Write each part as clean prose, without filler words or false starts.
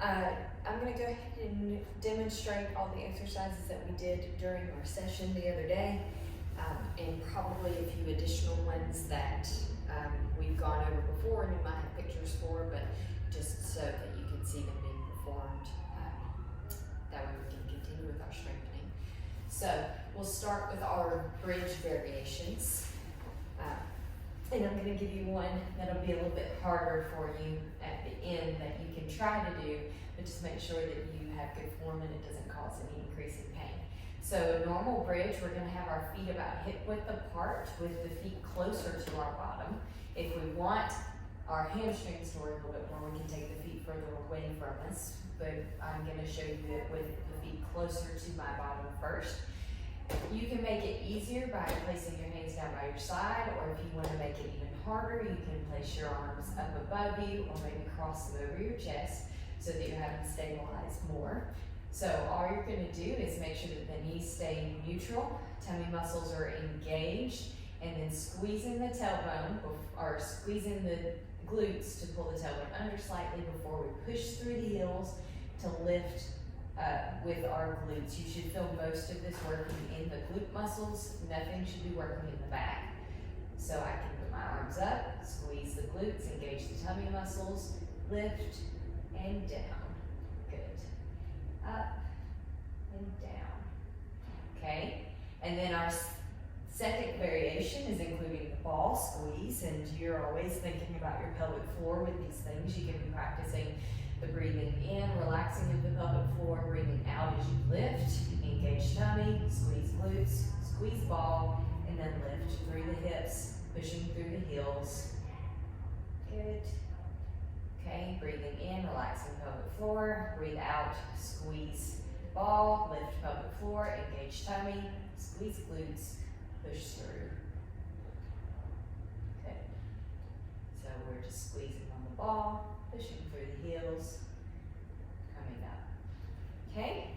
I'm going to go ahead and demonstrate all the exercises that we did during our session the other day, and probably a few additional ones that we've gone over before and you might have pictures for, but just so that you can see them being performed. That way we can continue with our strengthening. So we'll start with our bridge variations. And I'm going to give you one that'll be a little bit harder for you at the end that you can try to do, but just make sure that you have good form and it doesn't cause any increase in pain. So a normal bridge, we're going to have our feet about hip width apart with the feet closer to our bottom. If we want our hamstrings to work a little bit more, we can take the feet further away from us, but I'm going to show you it with the feet closer to my bottom first. You can make it easier by placing your hands down by your side, or if you want to make it even harder, you can place your arms up above you or maybe cross them over your chest so that you're having to stabilize more. So all you're going to do is make sure that the knees stay neutral, tummy muscles are engaged, and then squeezing the tailbone or squeezing the glutes to pull the tailbone under slightly before we push through the heels to lift with our glutes. You should feel most of this working in the glute muscles. Nothing should be working in the back. So I can put my arms up, squeeze the glutes, engage the tummy muscles, lift and down. Good. Up and down. Okay. And then our second variation is including the ball squeeze, and you're always thinking about your pelvic floor with these things. You can be practicing the breathing in, relaxing of the pelvic floor, breathing out as you lift, engage tummy, squeeze glutes, squeeze ball, and then lift through the hips, pushing through the heels. Good. Okay, breathing in, relaxing pelvic floor, breathe out, squeeze ball, lift pelvic floor, engage tummy, squeeze glutes, push through. Good. So we're just squeezing on the ball, pushing through the heels, coming up. Okay?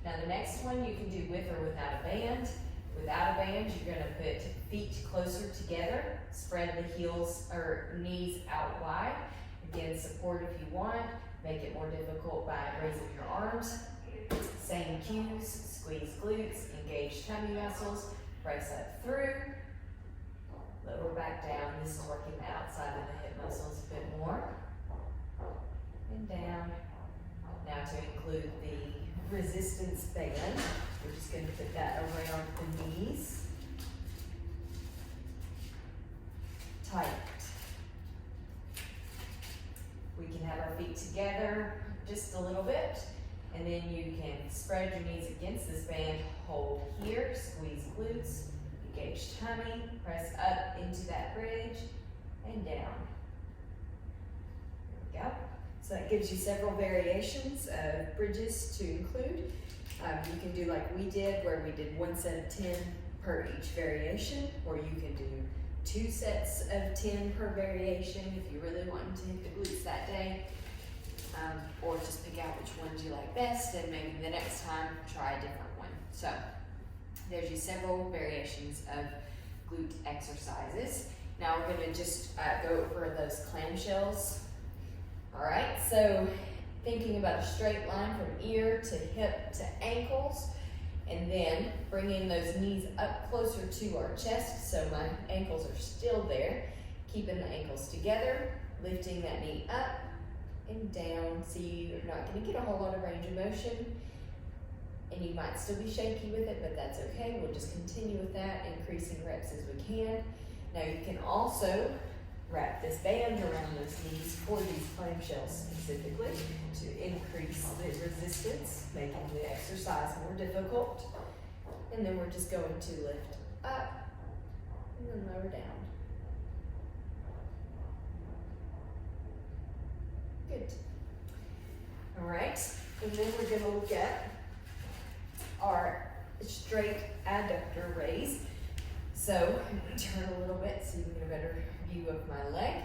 Now the next one you can do with or without a band. Without a band, you're going to put feet closer together, spread the heels or knees out wide. Again, support if you want. Make it more difficult by raising your arms. Same cues, squeeze glutes, engage tummy muscles, press up through, lower back down. This is working the outside of the hip muscles a bit more. And down. Now to include the resistance band, we're just going to put that around the knees. Tight. We can have our feet together just a little bit, and then you can spread your knees against this band, hold here, squeeze glutes, engage tummy, press up into that bridge, and down. There we go. So that gives you several variations of bridges to include. You can do like we did, where we did 1 set of 10 per each variation, or you can do 2 sets of 10 per variation if you really want to hit the glutes that day, or just pick out which ones you like best, and maybe the next time try a different one. So there's your several variations of glute exercises. Now we're going to just go over those clamshells. All right, so thinking about a straight line from ear to hip to ankles, and then bringing those knees up closer to our chest so my ankles are still there, keeping the ankles together, lifting that knee up and down. So you're not going to get a whole lot of range of motion, and you might still be shaky with it, but that's okay. We'll just continue with that, increasing reps as we can. Now you can also wrap this band around those knees for these clamshells specifically to increase the resistance, making the exercise more difficult. And then we're just going to lift up and then lower down. Good. All right, and then we're going to look at our straight adductor raise. So turn a little bit so you can get a better view of my leg.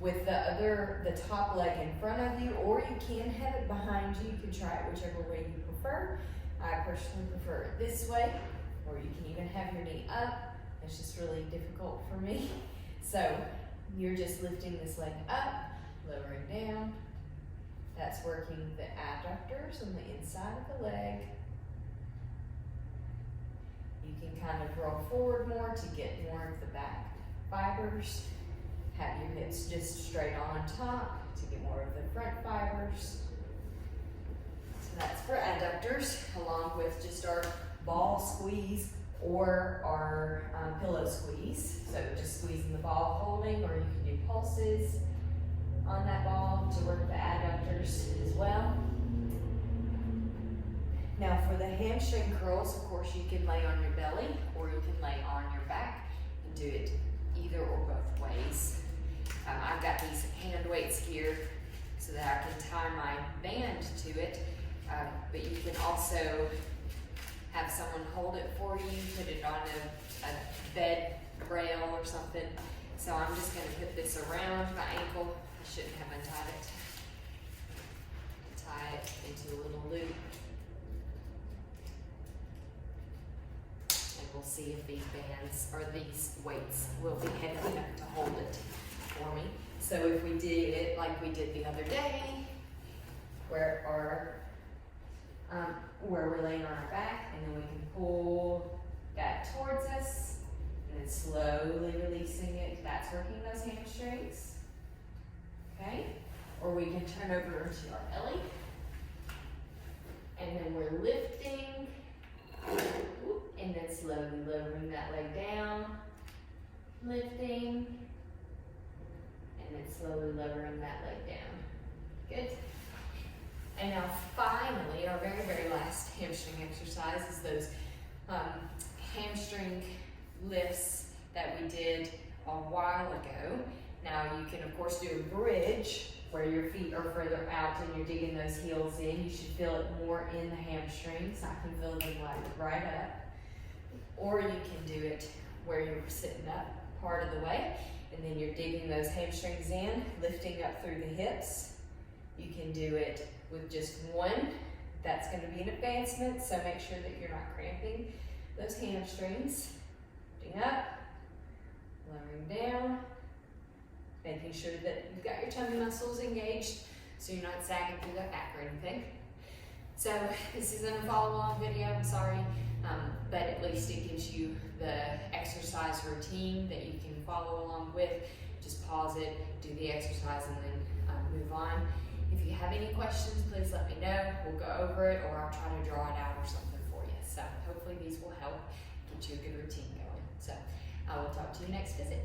With the top leg in front of you, or you can have it behind you. You can try it whichever way you prefer. I personally prefer it this way, or you can even have your knee up. It's just really difficult for me. So you're just lifting this leg up, lowering down. That's where working the adductors on the inside of the leg. You can kind of roll forward more to get more of the back fibers. Have your hips just straight on top to get more of the front fibers. So that's for adductors, along with just our ball squeeze or our pillow squeeze. So just squeezing the ball holding, or you can do pulses on that ball to work the adductors as well. Now for the hamstring curls, of course, you can lay on your belly or you can lay on your back and do it either or both ways. I've got these hand weights here so that I can tie my band to it, but you can also have someone hold it for you, put it on a bed rail or something. So I'm just going to put this around my ankle. I shouldn't have untied it. Tie it into a little loop. And we'll see if these bands or these weights will be heavy enough to hold it for me. So if we did it like we did the other day, where we're laying on our back, and then we can pull that towards us, and then slowly releasing it. That's working those hamstrings. Okay? Or we can turn over into our belly, and then we're lifting, and then slowly lowering that leg down, lifting, and then slowly lowering that leg down. Good. And now finally, our very, very last hamstring exercise is those hamstring lifts that we did a while ago. Now you can of course do a bridge where your feet are further out and you're digging those heels in. You should feel it more in the hamstrings. I can feel them like right up. Or you can do it where you're sitting up part of the way and then you're digging those hamstrings in, lifting up through the hips. You can do it with just one. That's going to be an advancement, so make sure that you're not cramping those hamstrings. Lifting up, lowering down, making sure that you've got your tummy muscles engaged so you're not sagging through the back or anything. So this isn't a follow-along video, I'm sorry, but at least it gives you the exercise routine that you can follow along with. Just pause it, do the exercise, and then move on. If you have any questions, please let me know. We'll go over it, or I'll try to draw it out or something for you. So hopefully these will help get you a good routine going. So I will talk to you next visit.